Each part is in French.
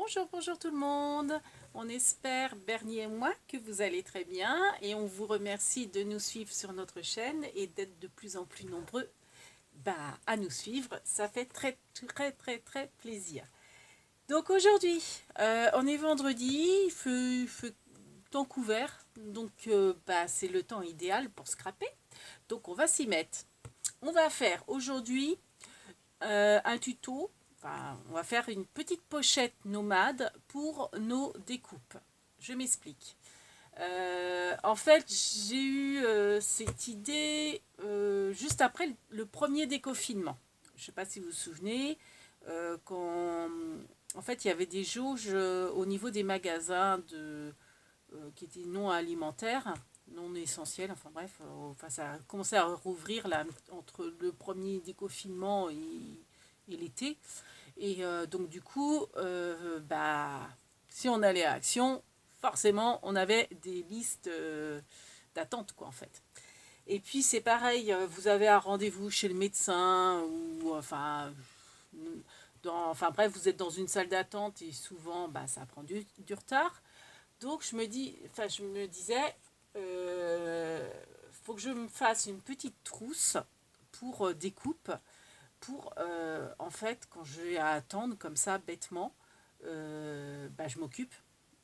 Bonjour, bonjour tout le monde. On espère, Bernie et moi, que vous allez très bien et on vous remercie de nous suivre sur notre chaîne et d'être de plus en plus nombreux à nous suivre. Ça fait très, très, très, très plaisir. Donc aujourd'hui, on est vendredi, il fait temps couvert, donc c'est le temps idéal pour scraper. Donc on va s'y mettre. On va faire aujourd'hui un tuto. Enfin, on va faire une petite pochette nomade pour nos découpes. Je m'explique. En fait, j'ai eu cette idée juste après le premier déconfinement. Je ne sais pas si vous vous souvenez, quand en fait il y avait des jauges au niveau des magasins qui étaient non alimentaires, non essentiels, enfin bref, enfin, ça a commencé à rouvrir là, entre le premier déconfinement et l'été. Et donc du coup, si on allait à Action, forcément, on avait des listes d'attente, quoi, en fait. Et puis c'est pareil, vous avez un rendez-vous chez le médecin ou enfin bref, vous êtes dans une salle d'attente et souvent, ça prend du retard. Donc je me disais, faut que je me fasse une petite trousse pour découpe pour, en fait, quand j'ai à attendre comme ça, bêtement, je m'occupe.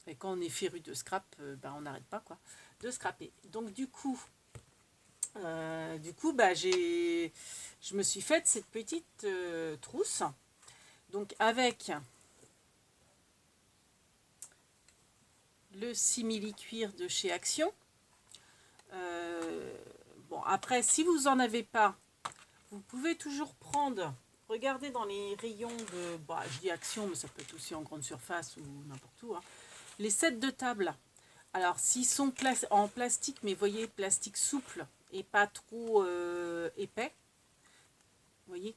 Et quand on est féru de scrap, on n'arrête pas, quoi, de scraper. Donc, je me suis faite cette petite trousse. Donc, avec le simili-cuir de chez Action. Bon, après, si vous n'en avez pas, vous pouvez toujours prendre, regardez dans les rayons je dis Action, mais ça peut être aussi en grande surface ou n'importe où, hein, les sets de table. Alors, s'ils sont en plastique, mais voyez, plastique souple et pas trop épais, vous voyez,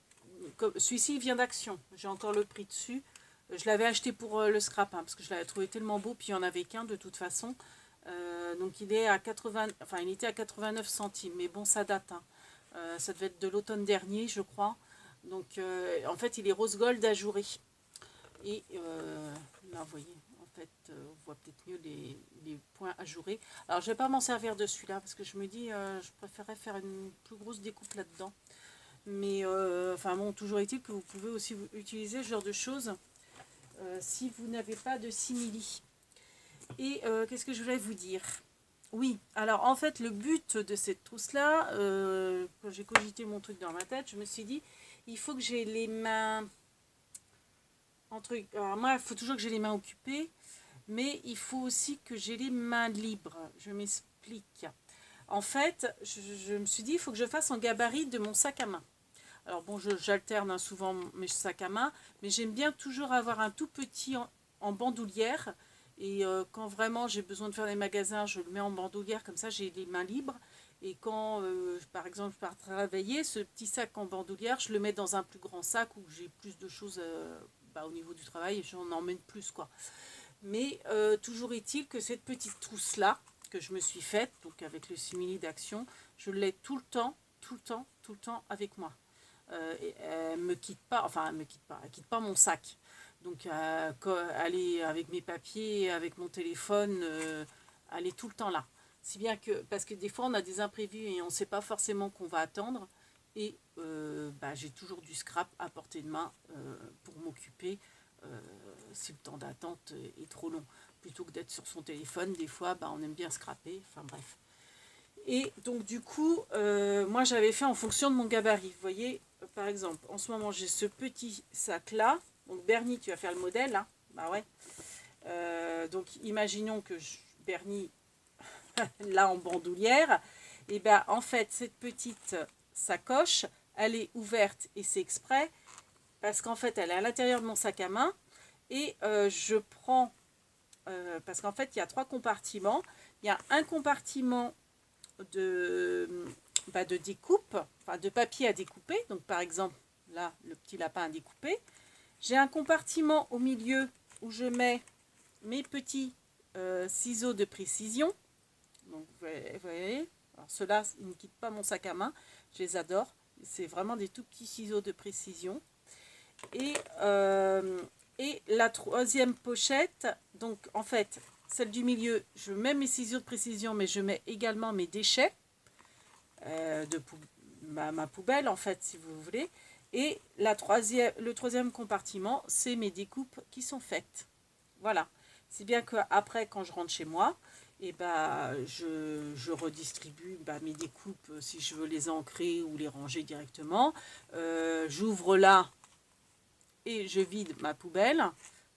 celui-ci vient d'Action, j'ai encore le prix dessus. Je l'avais acheté pour le scrap, hein, parce que je l'avais trouvé tellement beau, puis il n'y en avait qu'un de toute façon. Donc il est à 80, enfin il était à 89 centimes, mais bon ça date, hein. Ça devait être de l'automne dernier, je crois. Donc, en fait, il est rose gold ajouré. Et là, vous voyez, en fait, on voit peut-être mieux les points ajourés. Alors, je ne vais pas m'en servir de celui-là parce que je me dis, je préférerais faire une plus grosse découpe là-dedans. Mais, enfin bon, toujours est-il que vous pouvez aussi utiliser ce genre de choses si vous n'avez pas de simili. Et qu'est-ce que je voulais vous dire? Oui, alors en fait, le but de cette trousse-là, quand j'ai cogité mon truc dans ma tête, je me suis dit, il faut que j'ai les mains Alors moi, il faut toujours que j'ai les mains occupées, mais il faut aussi que j'ai les mains libres. Je m'explique. En fait, je me suis dit, il faut que je fasse en gabarit de mon sac à main. Alors bon, j'alterne, hein, souvent mes sacs à main, mais j'aime bien toujours avoir un tout petit en bandoulière. Et quand vraiment j'ai besoin de faire des magasins, je le mets en bandoulière, comme ça j'ai les mains libres. Et quand, par exemple, je pars travailler, ce petit sac en bandoulière, je le mets dans un plus grand sac où j'ai plus de choses au niveau du travail et j'en emmène plus, quoi. Mais toujours est-il que cette petite trousse-là, que je me suis faite, donc avec le simili d'Action, je l'ai tout le temps, tout le temps, tout le temps avec moi. Elle me quitte pas, enfin elle quitte pas mon sac. Donc aller avec mes papiers, avec mon téléphone, elle est tout le temps là. Si bien que, parce que des fois on a des imprévus et on ne sait pas forcément qu'on va attendre. Et j'ai toujours du scrap à portée de main pour m'occuper si le temps d'attente est trop long. Plutôt que d'être sur son téléphone, des fois on aime bien scraper, enfin bref. Et donc du coup, moi j'avais fait en fonction de mon gabarit. Vous voyez, par exemple, en ce moment j'ai ce petit sac là. Donc Bernie, tu vas faire le modèle, hein. Bah ouais. Donc imaginons que Bernie, là en bandoulière, et en fait cette petite sacoche, elle est ouverte et c'est exprès parce qu'en fait elle est à l'intérieur de mon sac à main et je prends, parce qu'en fait il y a 3 compartiments. Il y a un compartiment de, de découpe, enfin de papier à découper. Donc par exemple, là, le petit lapin à découper. J'ai un compartiment au milieu où je mets mes petits ciseaux de précision. Donc vous voyez, alors ceux-là, ils ne quittent pas mon sac à main. Je les adore. C'est vraiment des tout petits ciseaux de précision. Et Et la troisième pochette, donc en fait, celle du milieu, je mets mes ciseaux de précision, mais je mets également mes déchets de ma poubelle, en fait, si vous voulez. Et le troisième compartiment, c'est mes découpes qui sont faites. Voilà. Si bien qu'après, quand je rentre chez moi, et je redistribue mes découpes si je veux les ancrer ou les ranger directement. J'ouvre là et je vide ma poubelle.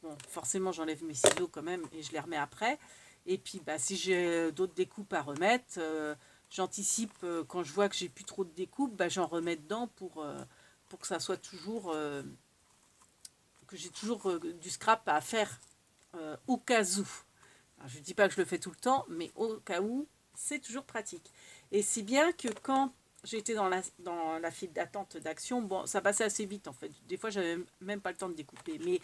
Bon, forcément, j'enlève mes ciseaux quand même et je les remets après. Et puis, si j'ai d'autres découpes à remettre, j'anticipe quand je vois que j'ai plus trop de découpes, j'en remets dedans pour que ça soit toujours, que j'ai toujours du scrap à faire au cas où. Alors, je ne dis pas que je le fais tout le temps, mais au cas où, c'est toujours pratique. Et si bien que quand j'étais dans la file d'attente d'Action, bon, ça passait assez vite en fait. Des fois, j'avais même pas le temps de découper. Mais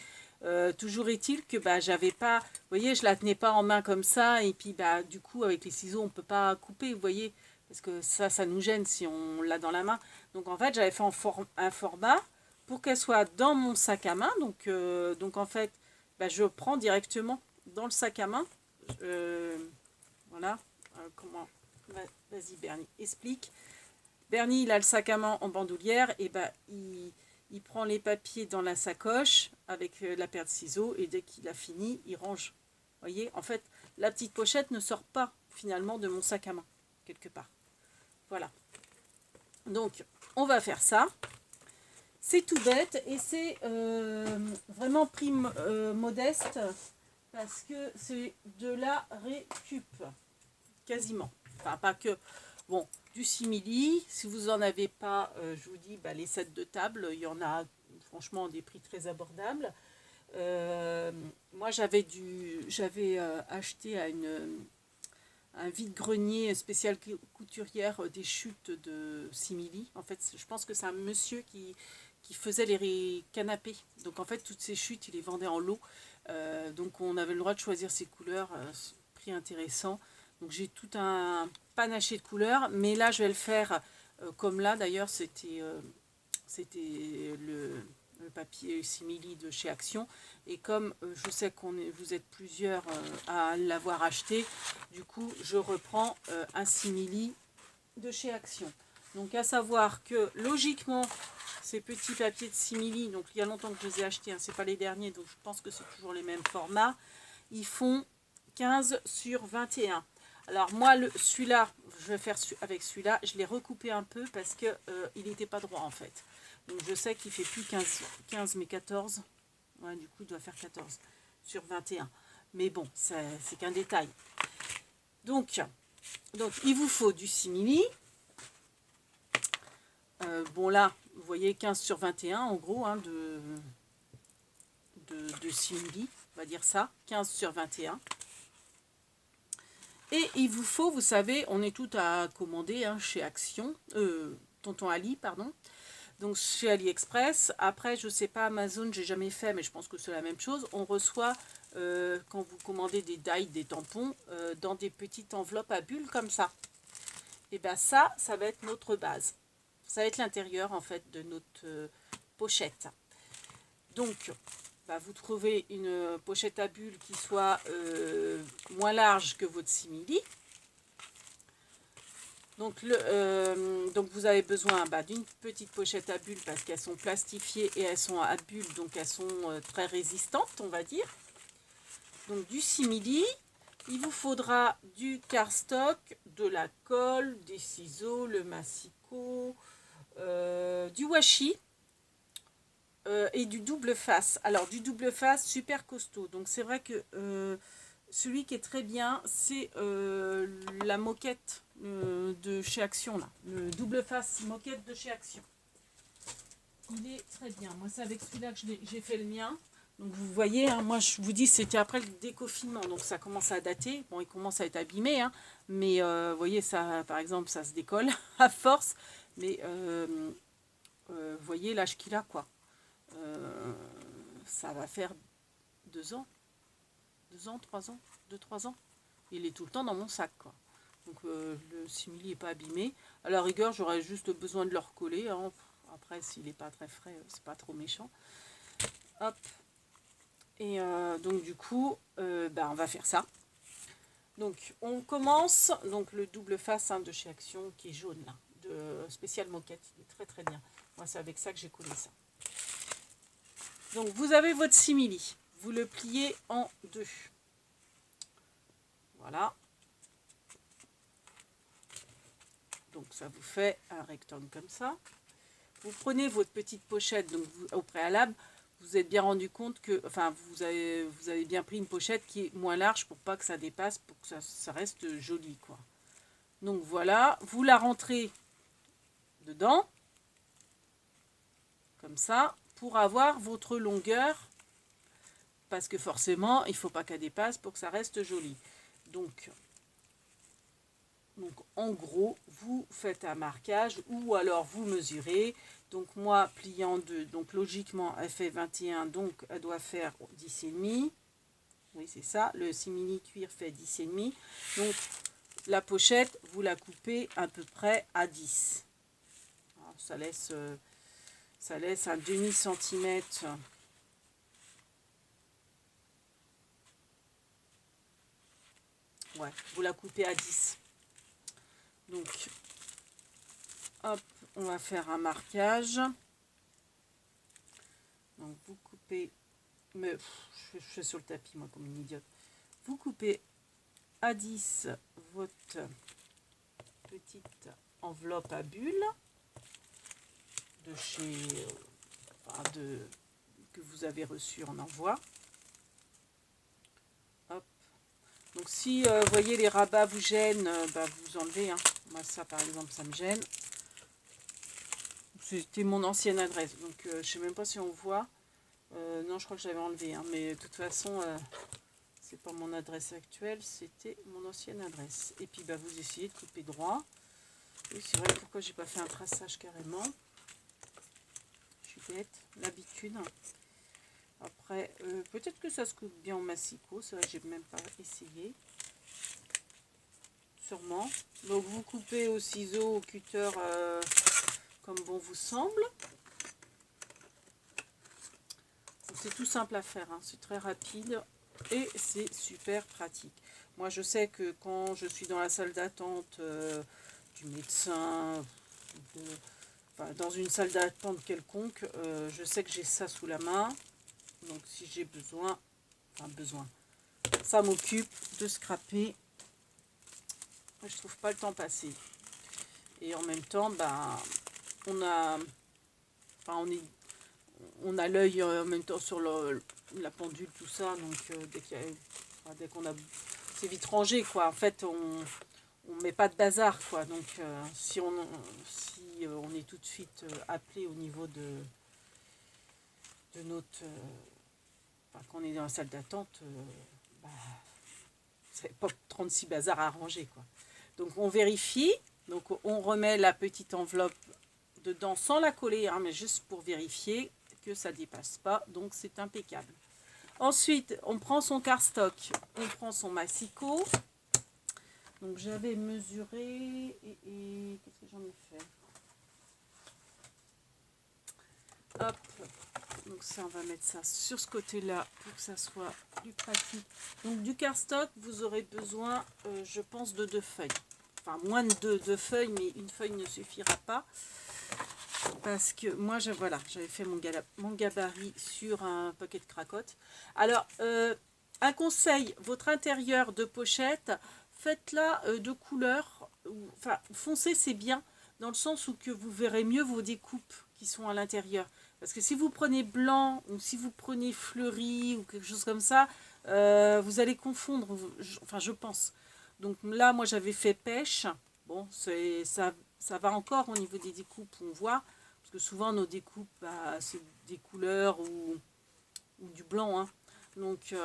toujours est-il que j'avais pas, vous voyez, je la tenais pas en main comme ça. Et puis, du coup, avec les ciseaux, on peut pas couper, vous voyez, parce que ça nous gêne si on l'a dans la main. Donc, en fait, j'avais fait un format pour qu'elle soit dans mon sac à main. Donc en fait, je prends directement dans le sac à main. Voilà. Comment Vas-y, Bernie, explique. Bernie, il a le sac à main en bandoulière. Et il prend les papiers dans la sacoche avec la paire de ciseaux. Et dès qu'il a fini, il range. Vous voyez, en fait, la petite pochette ne sort pas finalement de mon sac à main, quelque part. Voilà. Donc, on va faire ça. C'est tout bête et c'est vraiment prix modeste parce que c'est de la récup, quasiment. Enfin, pas que. Bon, du simili, si vous n'en avez pas, je vous dis, les sets de table, il y en a franchement des prix très abordables. Moi, j'avais acheté à un vide-grenier spécial couturière des chutes de simili. En fait, je pense que c'est un monsieur qui faisait les canapés. Donc en fait, toutes ces chutes, il les vendait en lot. Donc on avait le droit de choisir ses couleurs, prix intéressant. Donc j'ai tout un panaché de couleurs, mais là je vais le faire comme là. D'ailleurs, c'était le papier simili de chez Action. Et comme je sais vous êtes plusieurs à l'avoir acheté, du coup je reprends un simili de chez Action. Donc à savoir que logiquement, ces petits papiers de simili, donc il y a longtemps que je les ai achetés, c'est pas les derniers, donc je pense que c'est toujours les mêmes formats, ils font 15 sur 21. Alors moi, celui-là, je vais faire avec celui-là, je l'ai recoupé un peu parce que il n'était pas droit en fait. Donc je sais qu'il fait plus 15 mais 14. Ouais, du coup, il doit faire 14 sur 21. Mais bon, c'est qu'un détail. Donc, il vous faut du simili. Bon là, vous voyez 15 sur 21 en gros de simili, on va dire ça, 15 sur 21. Et il vous faut, vous savez, on est tout à commander chez Action, Tonton Ali, pardon. Donc chez AliExpress. Après, je ne sais pas, Amazon, j'ai jamais fait, mais je pense que c'est la même chose. On reçoit, quand vous commandez des die, des tampons, dans des petites enveloppes à bulles comme ça. Et bien ça va être notre base. Ça va être l'intérieur en fait de notre pochette. Donc, vous trouvez une pochette à bulles qui soit moins large que votre simili. Donc vous avez besoin d'une petite pochette à bulles parce qu'elles sont plastifiées et elles sont à bulles, donc elles sont très résistantes, on va dire. Donc du simili, il vous faudra du cardstock, de la colle, des ciseaux, le massicot, du washi et du double face. Alors du double face super costaud. Donc c'est vrai que celui qui est très bien, c'est la moquette de chez Action là. Le double face moquette de chez Action. Il est très bien. Moi c'est avec celui-là que j'ai fait le mien. Donc vous voyez, moi je vous dis c'était après le déconfinement, donc ça commence à dater. Bon, il commence à être abîmé, mais vous voyez ça, par exemple, ça se décolle à force. Mais vous voyez l'âge qu'il a, quoi. Ça va faire 2 ans, 3 ans, 2-3 ans. Il est tout le temps dans mon sac, quoi. Donc le simili n'est pas abîmé. À la rigueur, j'aurais juste besoin de le recoller. Après, s'il n'est pas très frais, c'est pas trop méchant. Hop. Et donc du coup, on va faire ça. Donc on commence, donc le double face de chez Action qui est jaune là, de Spécial Moquette, il est très très bien. Moi c'est avec ça que j'ai collé ça. Donc vous avez votre simili, vous le pliez en deux. Voilà. Donc ça vous fait un rectangle comme ça. Vous prenez votre petite pochette, donc au préalable, vous êtes bien rendu compte que, enfin, vous avez bien pris une pochette qui est moins large pour pas que ça dépasse, pour que ça reste joli, quoi. Donc voilà, vous la rentrez dedans, comme ça, pour avoir votre longueur, parce que forcément, il ne faut pas qu'elle dépasse pour que ça reste joli. Donc en gros, vous faites un marquage ou alors vous mesurez. Donc moi, pliant 2, donc logiquement, elle fait 21, donc elle doit faire 10,5. Oui, c'est ça. Le simili cuir fait 10,5. Donc la pochette, vous la coupez à peu près à 10. Alors, ça laisse un demi-centimètre. Ouais, vous la coupez à 10. Donc, hop, on va faire un marquage. Donc, vous coupez, mais je fais sur le tapis, moi, comme une idiote. Vous coupez à 10 votre petite enveloppe à bulles de chez, que vous avez reçu en envoi. Hop. Donc, si vous voyez les rabats vous gênent, vous enlevez. Hein. Moi, ça, par exemple, ça me gêne. C'était mon ancienne adresse, donc je ne sais même pas si on voit. Non, je crois que j'avais enlevé, hein, mais de toute façon, c'est pas mon adresse actuelle, c'était mon ancienne adresse. Et puis, vous essayez de couper droit. Oui, c'est vrai, pourquoi j'ai pas fait un traçage carrément. Je suis bête, l'habitude. Après, peut-être que ça se coupe bien en massicot, c'est vrai que j'ai même pas essayé. Sûrement. Donc, vous coupez au ciseau, au cutter, comme bon vous semble. C'est tout simple à faire, hein. C'est très rapide et c'est super pratique. Moi, je sais que quand je suis dans la salle d'attente du médecin, dans une salle d'attente quelconque, je sais que j'ai ça sous la main. Donc, si j'ai besoin, ça m'occupe de scraper. Je trouve pas le temps passer. Et en même temps, on a l'œil en même temps sur la pendule, tout ça. Donc, dès qu'on a, c'est vite rangé, quoi. En fait, on met pas de bazar, quoi. Donc, si on est tout de suite appelé au niveau de notre, quand on est dans la salle d'attente, c'est pas 36 bazars à ranger, quoi. Donc, on vérifie. Donc, on remet la petite enveloppe dedans sans la coller, hein, mais juste pour vérifier que ça dépasse pas. Donc, c'est impeccable. Ensuite, on prend son cardstock, on prend son massicot. Donc, j'avais mesuré et qu'est-ce que j'en ai fait? Hop. Donc, ça, on va mettre ça sur ce côté-là pour que ça soit plus pratique. Donc, du cardstock, vous aurez besoin, je pense, de 2 feuilles. Enfin, moins de 2 feuilles, mais une feuille ne suffira pas. Parce que moi, j'avais fait mon gabarit sur un pocket cracotte. Alors, un conseil, votre intérieur de pochette, faites-la de couleur, enfin, foncé, c'est bien, dans le sens où que vous verrez mieux vos découpes qui sont à l'intérieur. Parce que si vous prenez blanc, ou si vous prenez fleuri, ou quelque chose comme ça, vous allez confondre, enfin, je pense. Donc là, moi, j'avais fait pêche. Bon, ça va encore au niveau des découpes, on voit. Parce que souvent, nos découpes, c'est des couleurs ou du blanc. Hein. Donc,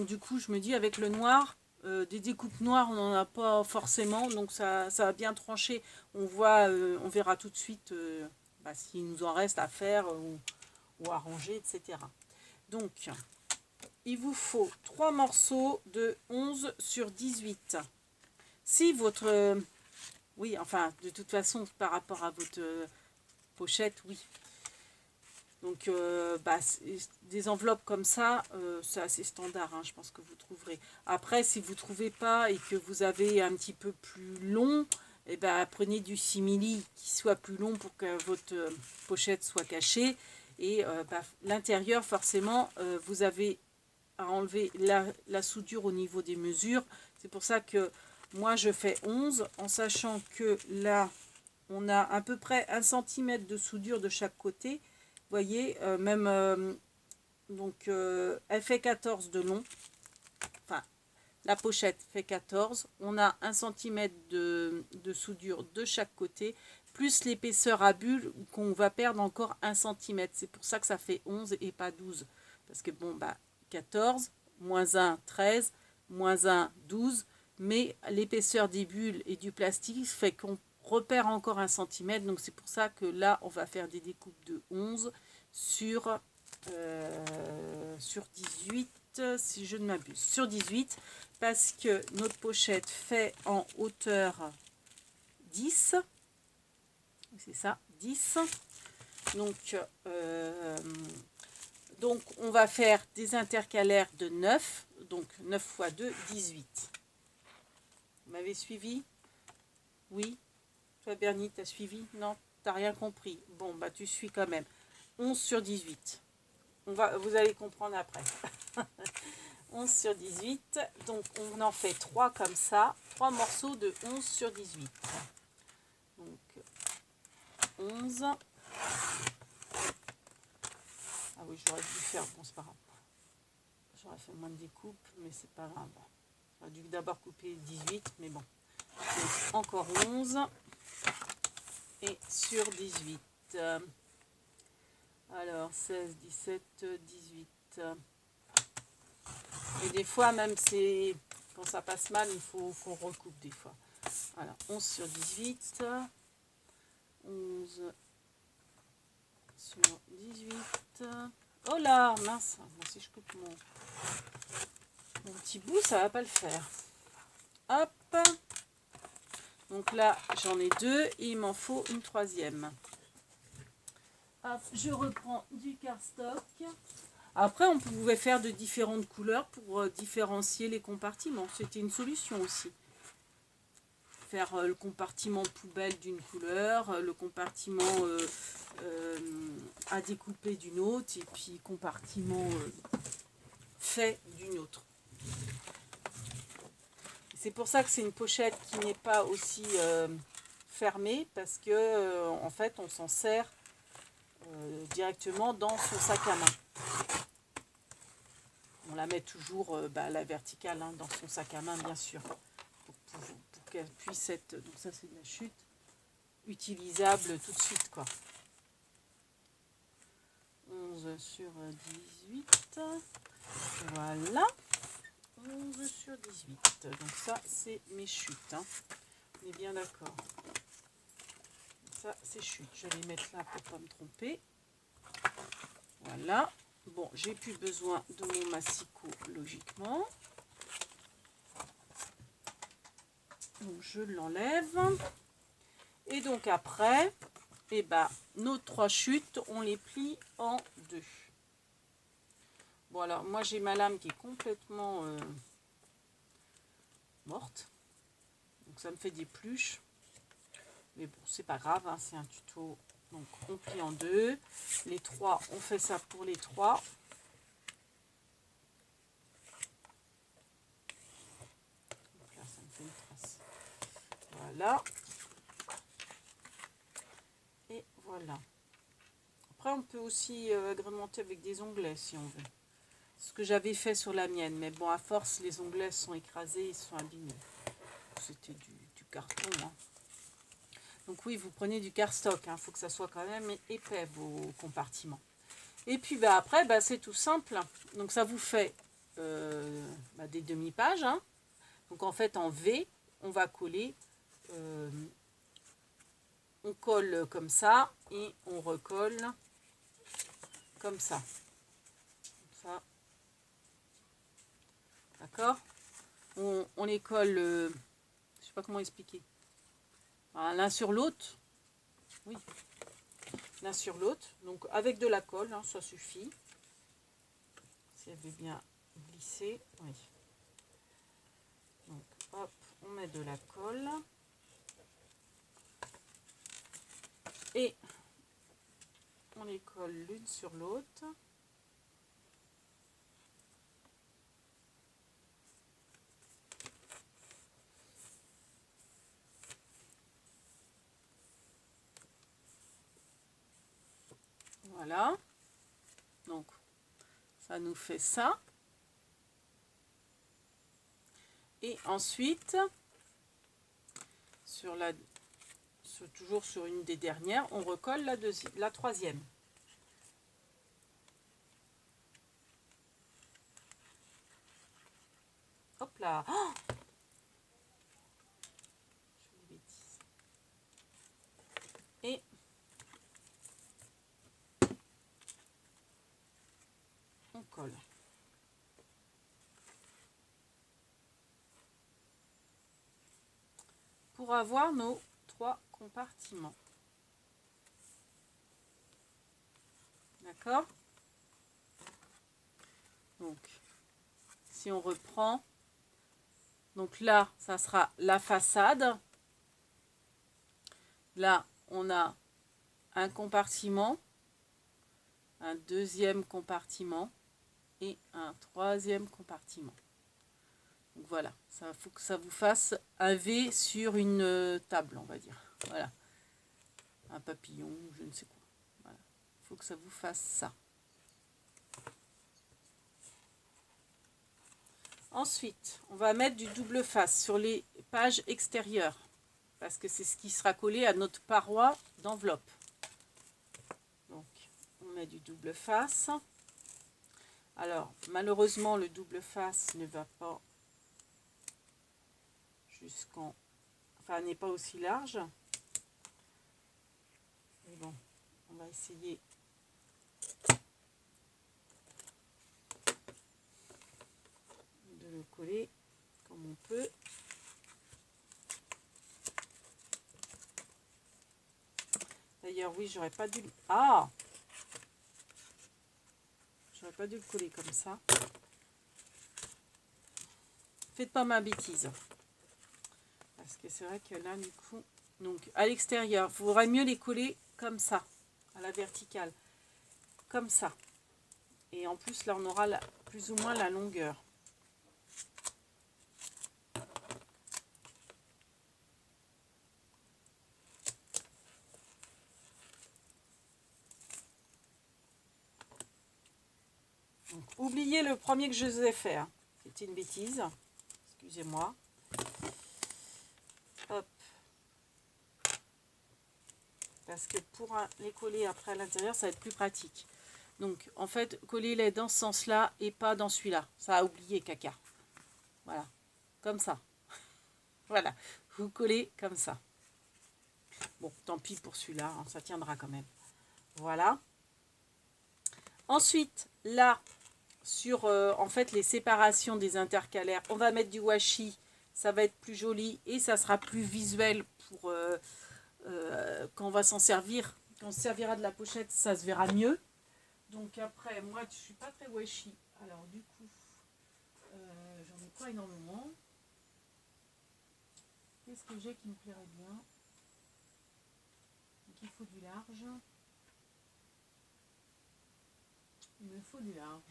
du coup, je me dis, avec le noir, des découpes noires, on n'en a pas forcément. Donc, ça va bien trancher. On verra tout de suite s'il nous en reste à faire ou à ranger, etc. Donc, il vous faut 3 morceaux de 11 sur 18. Si votre... oui, enfin, de toute façon, par rapport à votre pochette, oui. Donc, des enveloppes comme ça, c'est assez standard, hein, je pense que vous trouverez. Après, si vous ne trouvez pas et que vous avez un petit peu plus long, eh ben, prenez du simili qui soit plus long pour que votre pochette soit cachée. Et l'intérieur, forcément, vous avez à enlever la soudure au niveau des mesures. C'est pour ça que moi, je fais 11, en sachant que là, on a à peu près 1 cm de soudure de chaque côté. Vous voyez, elle fait 14 de long. Enfin, la pochette fait 14. On a 1 cm de soudure de chaque côté, plus l'épaisseur à bulle qu'on va perdre encore 1 cm. C'est pour ça que ça fait 11 et pas 12. Parce que 14, moins 1, 13, moins 1, 12. Mais l'épaisseur des bulles et du plastique fait qu'on repère encore 1 cm. Donc c'est pour ça que là, on va faire des découpes de 11 sur 18, si je ne m'abuse. Sur 18, parce que notre pochette fait en hauteur 10. C'est ça, 10. Donc, on va faire des intercalaires de 9. Donc, 9 fois 2, 18. Vous m'avez suivi? Oui. Toi, Bernie, t'as suivi? Non, t'as rien compris. Bon, tu suis quand même. 11 sur 18. Vous allez comprendre après. 11 sur 18. Donc, on en fait 3 comme ça. 3 morceaux de 11 sur 18. Donc, 11. Ah oui, j'aurais dû faire, bon c'est pas grave. J'aurais fait moins de découpes, mais c'est pas grave. J'aurais dû d'abord couper 18, mais bon. Donc, encore 11. Et sur 18. Alors, 16, 17, 18. Et des fois, même c'est quand ça passe mal, il faut qu'on recoupe des fois. Voilà, 11 sur 18. 11 sur 18. Oh là, mince. Bon, si je coupe mon petit bout, ça va pas le faire. Hop. Donc là, j'en ai 2 et il m'en faut une 3e. Hop, je reprends du cardstock. Après, on pouvait faire de différentes couleurs pour différencier les compartiments. C'était une solution aussi. Faire le compartiment poubelle d'une couleur, le compartiment à découper d'une autre, et puis compartiment fait d'une autre. C'est pour ça que c'est une pochette qui n'est pas aussi fermée, parce que en fait, on s'en sert directement dans son sac à main. On la met toujours la verticale dans son sac à main, bien sûr, pour qu'elle puisse être, donc ça c'est de la chute, utilisable tout de suite, quoi. 11 sur 18, voilà, 11 sur 18, donc ça c'est mes chutes, hein. On est bien d'accord. Ça c'est chute, je vais les mettre là pour pas me tromper. Voilà. Bon, j'ai plus besoin de mon massicot logiquement. Donc je l'enlève. Et donc après, nos 3 chutes, on les plie en 2. Bon alors, moi j'ai ma lame qui est complètement morte. Donc ça me fait des pluches. Mais bon, c'est pas grave, hein, c'est un tuto. Donc on plie en 2. Les 3, on fait ça pour les 3. Donc là, ça me fait une trace. Voilà. Et voilà. Après, on peut aussi agrémenter avec des onglets si on veut. Ce que j'avais fait sur la mienne. Mais bon, à force, les onglets sont écrasés, ils sont abîmés. C'était du carton, hein. Donc oui, vous prenez du cardstock, hein. Faut que ça soit quand même épais, vos compartiments. Et puis après, c'est tout simple. Donc ça vous fait des demi-pages, hein. Donc en fait, en V, on va coller, on colle comme ça et on recolle comme ça. D'accord? On les colle, je sais pas comment expliquer. L'un sur l'autre. Oui. l'un sur l'autre. Donc avec de la colle, hein, ça suffit. Si elle veut bien glisser, oui. Donc hop, on met de la colle. Et on les colle l'une sur l'autre. Voilà. Donc, ça nous fait ça. Et ensuite, toujours sur une des dernières, on recolle la troisième. Hop là. Oh, je fais des bêtises. Et on colle. Pour avoir nos 3 compartiments. D'accord? Donc, si on reprend, donc là, ça sera la façade. Là, on a un compartiment, un deuxième compartiment et un troisième compartiment. Donc voilà, ça faut que ça vous fasse un V sur une table, on va dire. Voilà, un papillon, je ne sais quoi. Voilà, il faut que ça vous fasse ça. Ensuite, on va mettre du double face sur les pages extérieures parce que c'est ce qui sera collé à notre paroi d'enveloppe. Donc, on met du double face. Alors, malheureusement, le double face ne va pas jusqu'en... Enfin, n'est pas aussi large. Mais bon, on va essayer de le coller comme on peut. D'ailleurs, oui, j'aurais pas dû... Ah! J'aurais pas dû le coller comme ça. Faites pas ma bêtise. Parce que c'est vrai que là, du coup... Donc, à l'extérieur, il faudrait mieux les coller comme ça, à la verticale. Comme ça. Et en plus, là, on aura plus ou moins la longueur. Donc, oubliez le premier que je vous ai fait. Hein. C'était une bêtise. Excusez-moi. Hop. Parce que pour les coller après à l'intérieur, ça va être plus pratique. Donc, en fait, collez-les dans ce sens-là et pas dans celui-là. Ça a oublié, caca. Voilà. Comme ça. Voilà. Vous collez comme ça. Bon, tant pis pour celui-là. Hein, ça tiendra quand même. Voilà. Ensuite, là, sur en fait les séparations des intercalaires, on va mettre du washi. Ça va être plus joli et ça sera plus visuel pour quand on va s'en servir. Quand on se servira de la pochette, ça se verra mieux. Donc après, moi, je suis pas très washi. Alors du coup, j'en ai pas énormément. Qu'est-ce que j'ai qui me plairait bien? Donc il faut du large. Il me faut du large.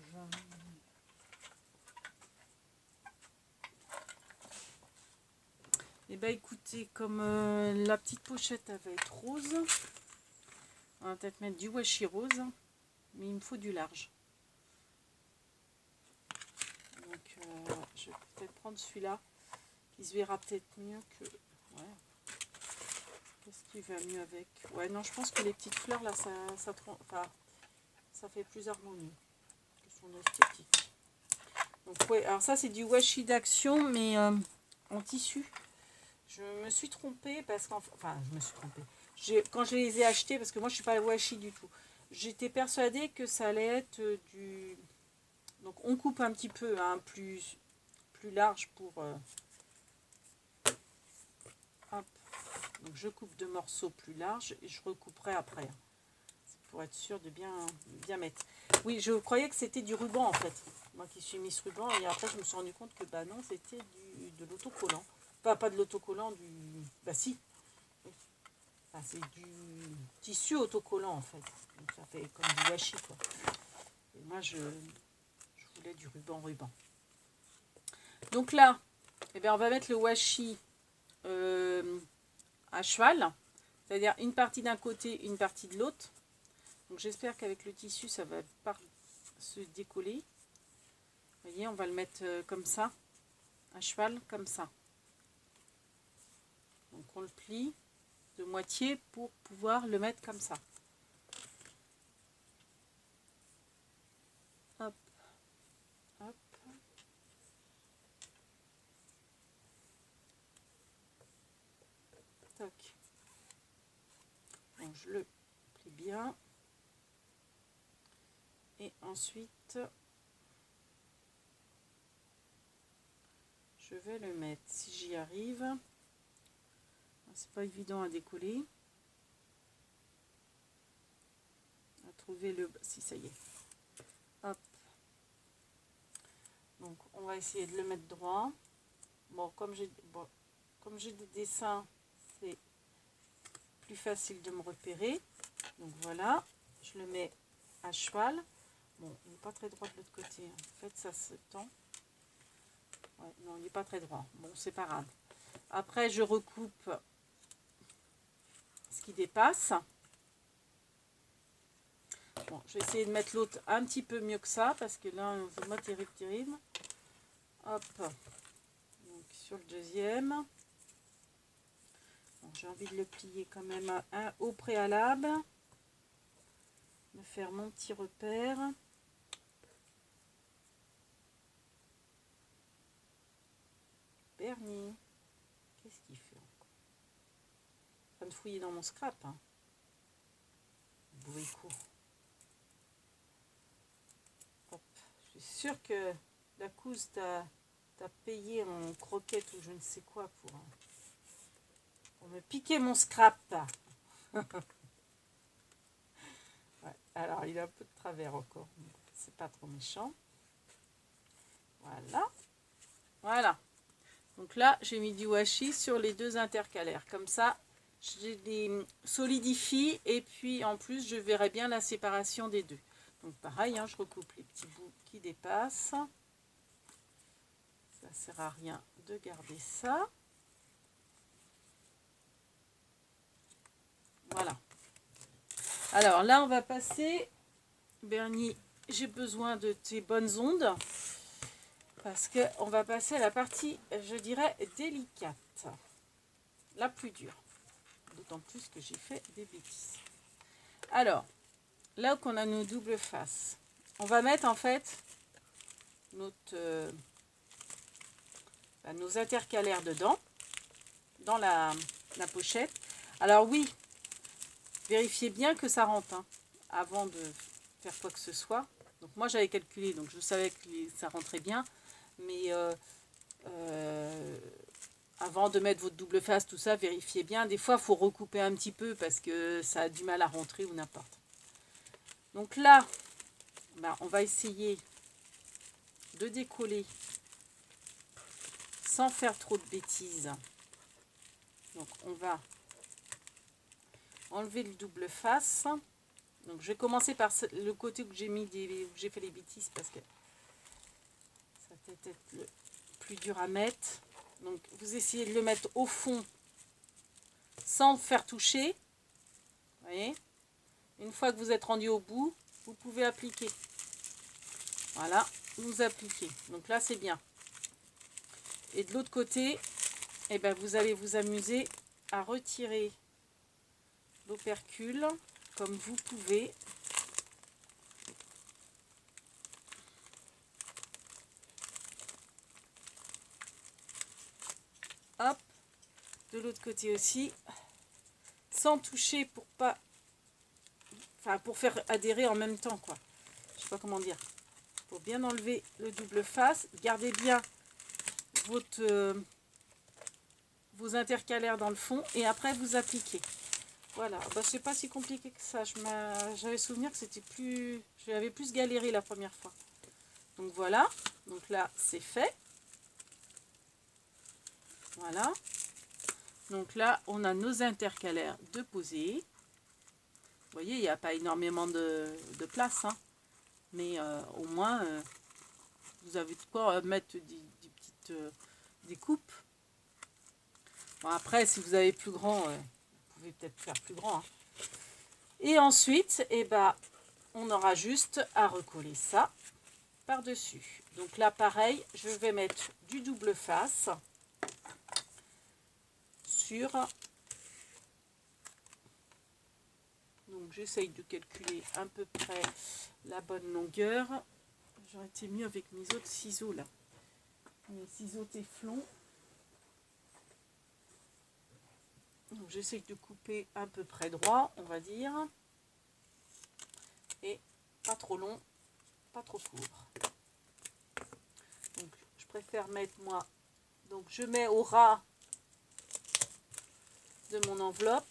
Et bien écoutez, comme la petite pochette elle va être rose, on va peut-être mettre du washi rose, mais il me faut du large. Donc je vais peut-être prendre celui-là, qui se verra peut-être mieux que... Ouais. Qu'est-ce qui va mieux avec? Ouais, non, je pense que les petites fleurs là, ça fait plus harmonieux que son esthétique. Donc ouais, alors ça c'est du washi d'action, mais en tissu. Je me suis trompée parce qu'enfin, je me suis trompée. Quand je les ai achetés, parce que moi je suis pas washi du tout, j'étais persuadée que ça allait être du... Donc on coupe un petit peu, hein, plus large pour... Hop. Donc je coupe 2 morceaux plus larges et je recouperai après. pour être sûr de bien mettre. Oui, je croyais que c'était du ruban en fait. Moi qui suis Miss Ruban, et après je me suis rendu compte que bah non, c'était de l'autocollant. Pas de l'autocollant, bah si. Enfin, c'est du tissu autocollant en fait. Donc ça fait comme du washi quoi. Et moi je voulais du ruban. Donc là, eh bien, on va mettre le washi à cheval. C'est-à-dire une partie d'un côté, une partie de l'autre. Donc j'espère qu'avec le tissu, ça va pas se décoller. Vous voyez, on va le mettre comme ça, à cheval, comme ça. Donc on le plie de moitié pour pouvoir le mettre comme ça. Hop, hop. Toc. Donc je le plie bien. Et ensuite, je vais le mettre, si j'y arrive. C'est pas évident à décoller. À trouver le... Si, ça y est. Hop. Donc, on va essayer de le mettre droit. Bon, comme j'ai des dessins, c'est plus facile de me repérer. Donc, voilà. Je le mets à cheval. Bon, il n'est pas très droit de l'autre côté. En fait, ça se tend. Ouais, non, il n'est pas très droit. Bon, c'est pas grave. Après, je recoupe ce qui dépasse. Bon, je vais essayer de mettre l'autre un petit peu mieux que ça, parce que là, c'est pas terrible. Hop. Donc, sur le deuxième. Bon, j'ai envie de le plier quand même au préalable. Me faire mon petit repère. Bernie. Qu'est-ce qu'il fait encore? En train de fouiller dans mon scrap. Hein. Bruit court. Hop. Je suis sûre que la couse t'a payé en croquette ou je ne sais quoi pour me piquer mon scrap. Ouais, alors il a un peu de travers encore. C'est pas trop méchant. Voilà. Voilà. Donc là, j'ai mis du washi sur les deux intercalaires. Comme ça, je les solidifie et puis en plus, je verrai bien la séparation des deux. Donc pareil, hein, je recoupe les petits bouts qui dépassent. Ça ne sert à rien de garder ça. Voilà. Alors là, on va passer... Bernie, j'ai besoin de tes bonnes ondes. Parce qu'on va passer à la partie, je dirais, délicate. La plus dure. D'autant plus que j'ai fait des bêtises. Alors, là qu'on a nos doubles faces, on va mettre en fait nos intercalaires dedans, dans la pochette. Alors oui, vérifiez bien que ça rentre hein, avant de faire quoi que ce soit. Donc moi j'avais calculé, donc je savais que ça rentrait bien. Mais avant de mettre votre double face, tout ça, vérifiez bien. Des fois, il faut recouper un petit peu parce que ça a du mal à rentrer ou n'importe. Donc là, ben, on va essayer de décoller sans faire trop de bêtises. Donc on va enlever le double face. Donc je vais commencer par le côté où j'ai mis où j'ai fait les bêtises parce que ça peut être le plus dur à mettre. Donc vous essayez de le mettre au fond sans faire toucher. Vous voyez, une fois que vous êtes rendu au bout, vous pouvez appliquer. Voilà, vous appliquez. Donc là c'est bien. Et de l'autre côté, eh ben, vous allez vous amuser à retirer l'opercule comme vous pouvez. Hop, de l'autre côté aussi, sans toucher pour pas, enfin pour faire adhérer en même temps quoi. Je sais pas comment dire. Faut bien enlever le double face, gardez bien vos intercalaires dans le fond et après vous appliquez. Voilà, bah, c'est pas si compliqué que ça. J'avais souvenir que c'était plus... J'avais plus galéré la première fois. Donc voilà, donc là c'est fait. Voilà. Donc là, on a nos intercalaires de poser. Vous voyez, il n'y a pas énormément de place, hein. Mais au moins, vous avez de quoi mettre des petites découpes. Bon, après, si vous avez plus grand, vous pouvez peut-être faire plus grand, hein. Et ensuite, eh ben, on aura juste à recoller ça par-dessus. Donc là, pareil, je vais mettre du double face sur... Donc j'essaye de calculer à peu près la bonne longueur. J'aurais été mieux avec mes autres ciseaux là. Mes ciseaux téflon. Donc j'essaye de couper à peu près droit, on va dire. Et pas trop long, pas trop court. Donc je préfère mettre moi. Donc je mets au ras de mon enveloppe.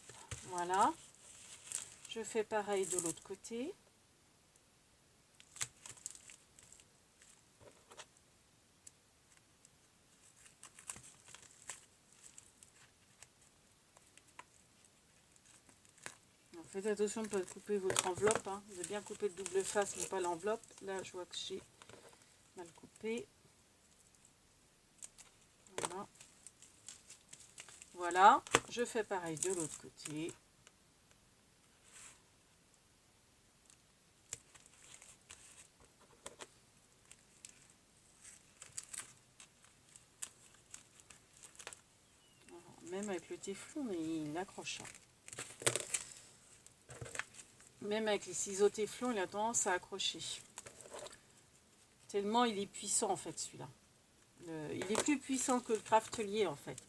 Voilà. Je fais pareil de l'autre côté. Faites attention de ne pas couper votre enveloppe, hein. Vous avez bien coupé le double face, mais pas l'enveloppe. Là, je vois que j'ai mal coupé. Voilà. Voilà. Je fais pareil de l'autre côté. Voilà. Même avec le téflon, il accroche. Même avec les ciseaux téflon, il a tendance à accrocher. Tellement il est puissant en fait celui-là. Il est plus puissant que le craftelier en fait.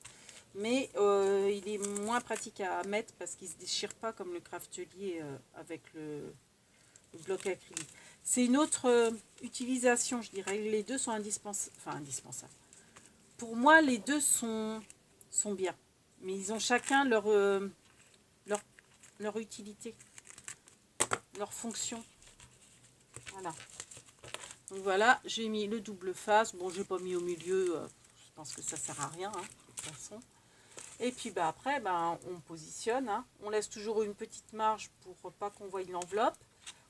Mais il est moins pratique à mettre parce qu'il ne se déchire pas comme le craftelier avec le bloc acrylique. C'est une autre utilisation, je dirais. Les deux sont indispensables. Enfin, indispensables. Pour moi, les deux sont bien. Mais ils ont chacun leur utilité, leur fonction. Voilà. Donc voilà, j'ai mis le double face. Bon, j'ai pas mis au milieu. Je pense que ça sert à rien, hein, de toute façon. Et puis bah, après, bah, on positionne. Hein. On laisse toujours une petite marge pour pas qu'on voie l'enveloppe.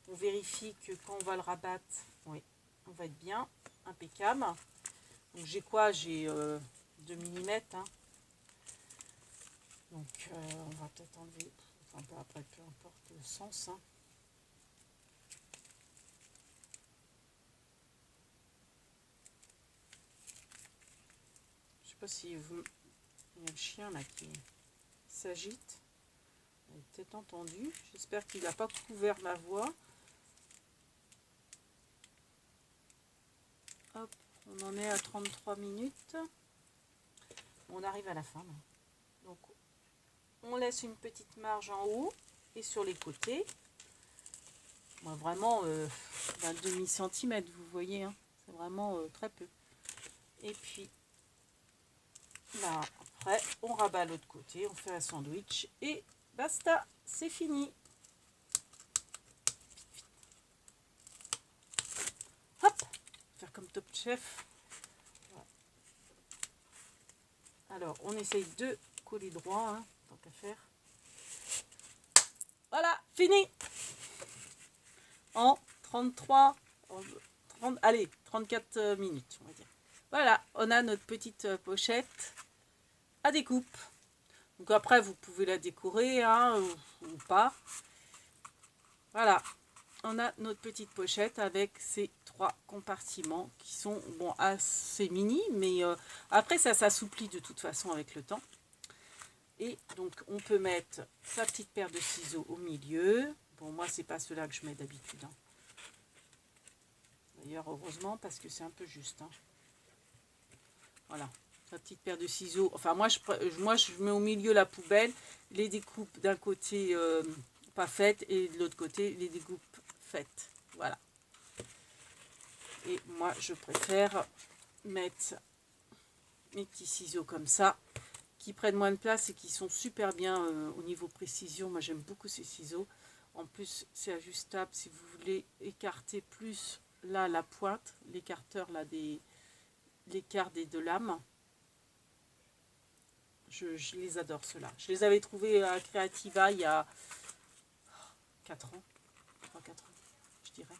On vérifie que quand on va le rabattre, oui, on va être bien, impeccable. Donc j'ai quoi? J'ai 2 mm. Hein. Donc on va peut-être enlever, enfin après peu importe le sens. Hein. Je sais pas si vous... Il y a le chien là qui s'agite. Vous avez peut-être entendu. J'espère qu'il n'a pas couvert ma voix. Hop, on en est à 33 minutes. On arrive à la fin. Là. Donc, on laisse une petite marge en haut et sur les côtés. Moi, vraiment, d'un demi-centimètre, vous voyez. Hein, c'est vraiment très peu. Et puis, là, après, on rabat l'autre côté. On fait un sandwich et basta, c'est fini. Hop, faire comme Top Chef. Voilà. Alors, on essaye de coller droit, hein, tant qu'à faire. Voilà, fini. En 33, 30, allez, 34 minutes, on va dire. Voilà, on a notre petite pochette à découpe. Donc après, vous pouvez la décorer, hein, ou pas. Voilà, on a notre petite pochette avec ces 3 compartiments qui sont bon, assez mini, mais après ça s'assouplit de toute façon avec le temps. Et donc on peut mettre sa petite paire de ciseaux au milieu. Bon, moi c'est pas ceux-là que je mets d'habitude. Hein. D'ailleurs, heureusement, parce que c'est un peu juste. Hein. Voilà, sa petite paire de ciseaux. Enfin, moi je mets au milieu la poubelle, les découpes d'un côté pas faites et de l'autre côté les découpes faites. Voilà. Et moi, je préfère mettre mes petits ciseaux comme ça, qui prennent moins de place et qui sont super bien au niveau précision. Moi, j'aime beaucoup ces ciseaux. En plus, c'est ajustable si vous voulez écarter plus là la pointe, l'écarteur là l'écart des deux lames. Je les adore ceux-là. Je les avais trouvés à Creativa il y a 4 ans, 3-4 ans, je dirais.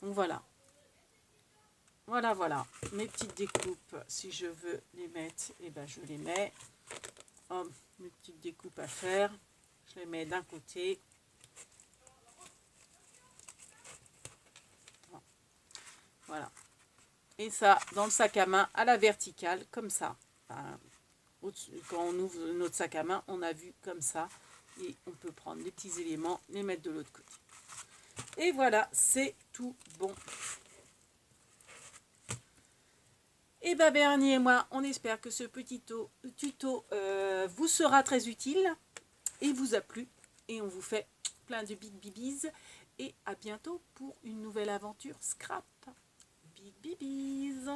Donc voilà. Voilà. Mes petites découpes, si je veux les mettre, et ben je les mets. Oh, mes petites découpes à faire, je les mets d'un côté. Voilà. Et ça, dans le sac à main, à la verticale, comme ça. Enfin, quand on ouvre notre sac à main, on a vu comme ça. Et on peut prendre les petits éléments, les mettre de l'autre côté. Et voilà, c'est tout bon. Et bien Bernie et moi, on espère que ce petit tuto vous sera très utile et vous a plu. Et on vous fait plein de big bibis. Et à bientôt pour une nouvelle aventure scrap. Big bibis.